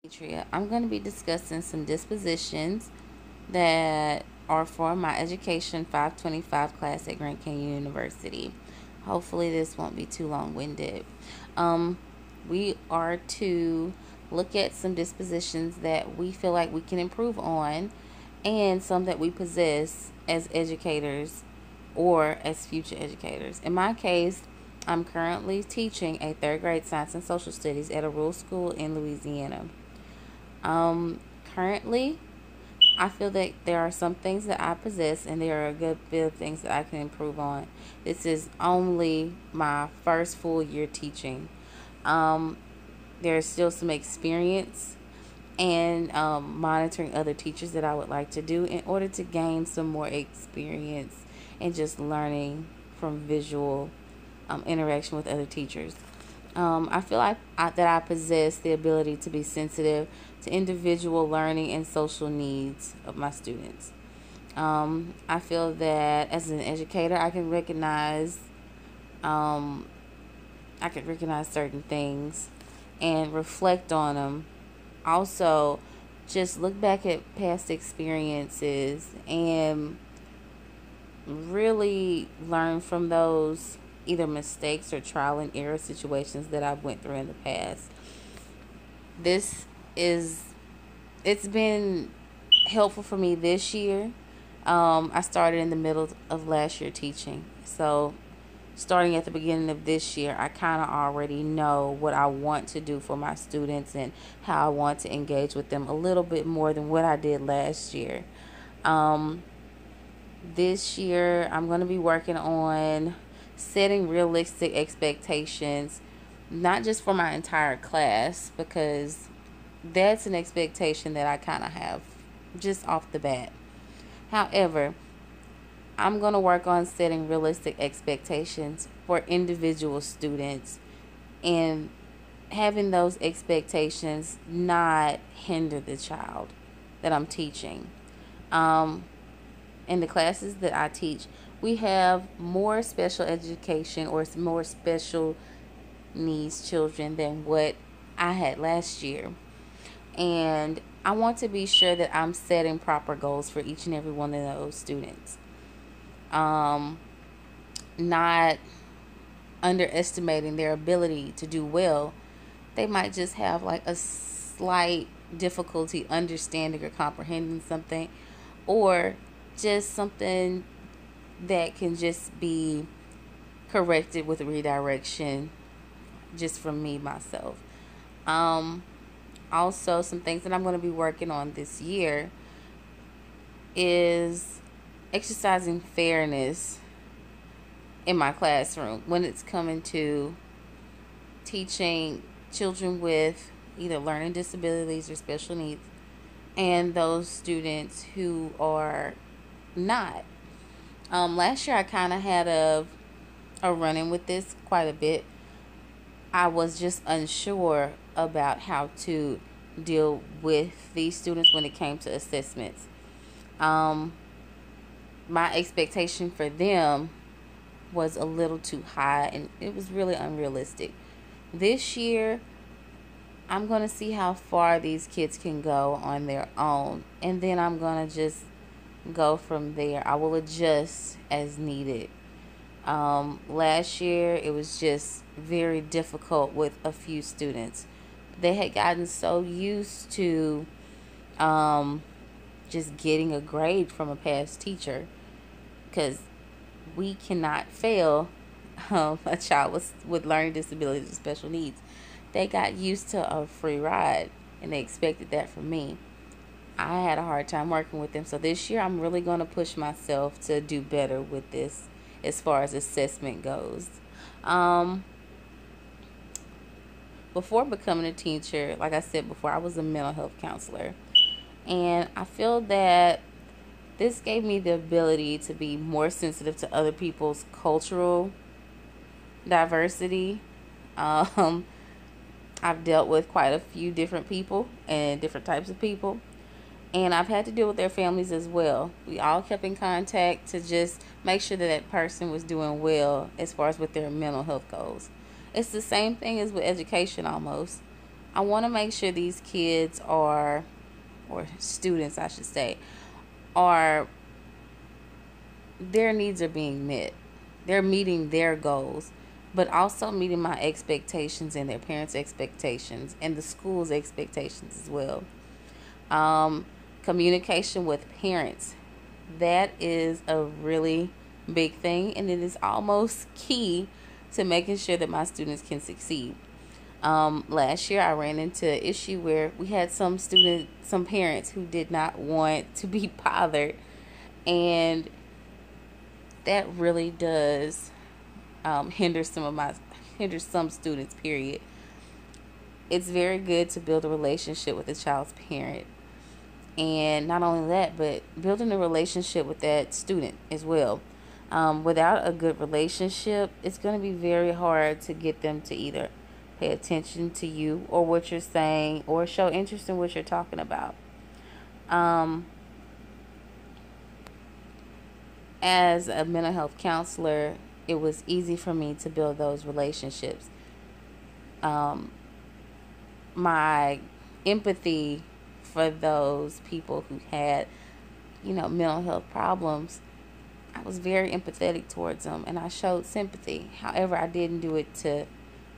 Atria. I'm going to be discussing some dispositions that are for my Education 525 class at Grand Canyon University. Hopefully, this won't be too long winded. Um, we are to look at some dispositions that we feel like we can improve on and some that we possess as educators or as future educators. In my case, I'm currently teaching a third grade science and social studies at a rural school in Louisiana. Um, Currently, I feel that there are some things that I possess, and there are a good bit of things that I can improve on. This is only my first full year teaching. Um, there's still some experience and monitoring other teachers that I would like to do in order to gain some more experience and just learning from visual interaction with other teachers. I feel like that I possess the ability to be sensitive to individual learning and social needs of my students. I feel that as an educator, um, I can recognize certain things and reflect on them. Also, just look back at past experiences and really learn from those either mistakes or trial and error situations that I've went through in the past. This is it's been helpful for me this year. I started in the middle of last year teaching, so starting at the beginning of this year, I kind of already know what I want to do for my students and how I want to engage with them a little bit more than what I did last year. Um, this year, I'm going to be working on setting realistic expectations, not just for my entire class, because that's an expectation that I kind of have just off the bat. However, I'm going to work on setting realistic expectations for individual students and having those expectations not hinder the child that I'm teaching. Um, in the classes that I teach, we have more special education or more special needs children than what I had last year. And I want to be sure that I'm setting proper goals for each and every one of those students. Um, Not underestimating their ability to do well. They might just have like a slight difficulty understanding or comprehending something, or just something that can just be corrected with redirection just from me myself. Um, Also, some things that I'm going to be working on this year is exercising fairness in my classroom when it's coming to teaching children with either learning disabilities or special needs and those students who are not. Last year I kind of had a run in with this quite a bit. I was just unsure about how to deal with these students when it came to assessments. Um, my expectation for them was a little too high and it was really unrealistic. This year, I'm going to see how far these kids can go on their own, and then I'm going to just go from there. I will adjust as needed. Last year, it was just very difficult with a few students. They had gotten so used to um, just getting a grade from a past teacher because we cannot fail a child with learning disabilities and special needs. They got used to a free ride and they expected that from me. I had a hard time working with them. So this year I'm really going to push myself to do better with this as far as assessment goes. Um, Before becoming a teacher, like I said before, I was a mental health counselor. And I feel that this gave me the ability to be more sensitive to other people's cultural diversity. Um, I've dealt with quite a few different people and different types of people, and I've had to deal with their families as well. We all kept in contact to just make sure that that person was doing well as far as with their mental health goals. It's the same thing as with education almost. I want to make sure these kids are, or students, I should say, are, their needs are being met. They're meeting their goals, but also meeting my expectations and their parents' expectations and the school's expectations as well. Um, Communication with parents. That is a really big thing, and it is almost key to making sure that my students can succeed. Last year, I ran into an issue where we had some parents who did not want to be bothered, and that really does hinder some students. Period. It's very good to build a relationship with a child's parent, and not only that, but building a relationship with that student as well. Without a good relationship, it's going to be very hard to get them to either pay attention to you or what you're saying or show interest in what you're talking about. Um, as a mental health counselor, it was easy for me to build those relationships. Um, my empathy for those people who had, mental health problems, I was very empathetic towards them and I showed sympathy. However, I didn't do it to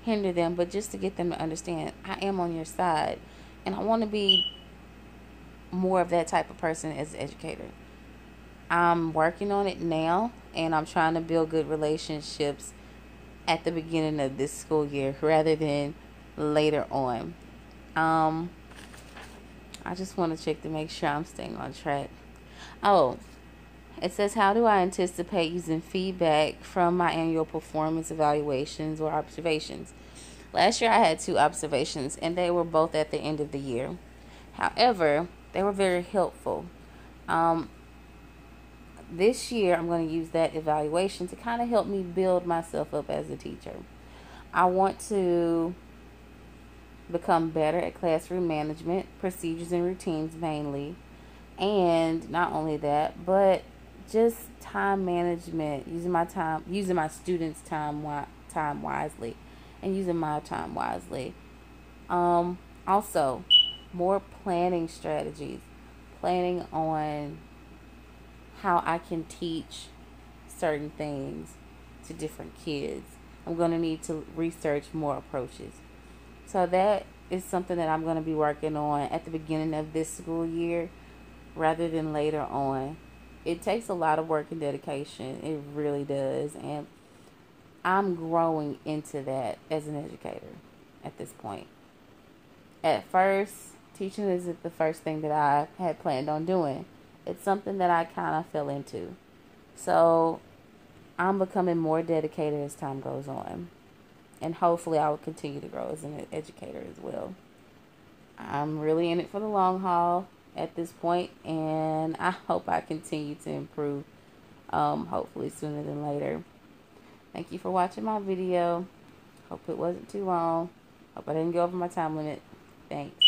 hinder them, but just to get them to understand I am on your side, and I want to be more of that type of person as an educator. I'm working on it now, and I'm trying to build good relationships at the beginning of this school year rather than later on. I just want to check to make sure I'm staying on track. Oh, it says, how do I anticipate using feedback from my annual performance evaluations or observations? Last year I had 2 observations, and they were both at the end of the year. However, they were very helpful. Um, this year I'm going to use that evaluation to kind of help me build myself up as a teacher. I want to become better at classroom management, procedures and routines mainly. And not only that, but just time management, using my students' time wisely, and using my time wisely. Also, more planning strategies, planning on how I can teach certain things to different kids. I'm going to need to research more approaches. So that is something that I'm going to be working on at the beginning of this school year rather than later on. It takes a lot of work and dedication. It really does. And I'm growing into that as an educator at this point. At first, teaching isn't the first thing that I had planned on doing. It's something that I kind of fell into. So I'm becoming more dedicated as time goes on. And hopefully I will continue to grow as an educator as well. I'm really in it for the long haul at this point, and I hope I continue to improve, hopefully sooner than later. Thank you for watching my video. Hope it wasn't too long. Hope I didn't go over my time limit. Thanks.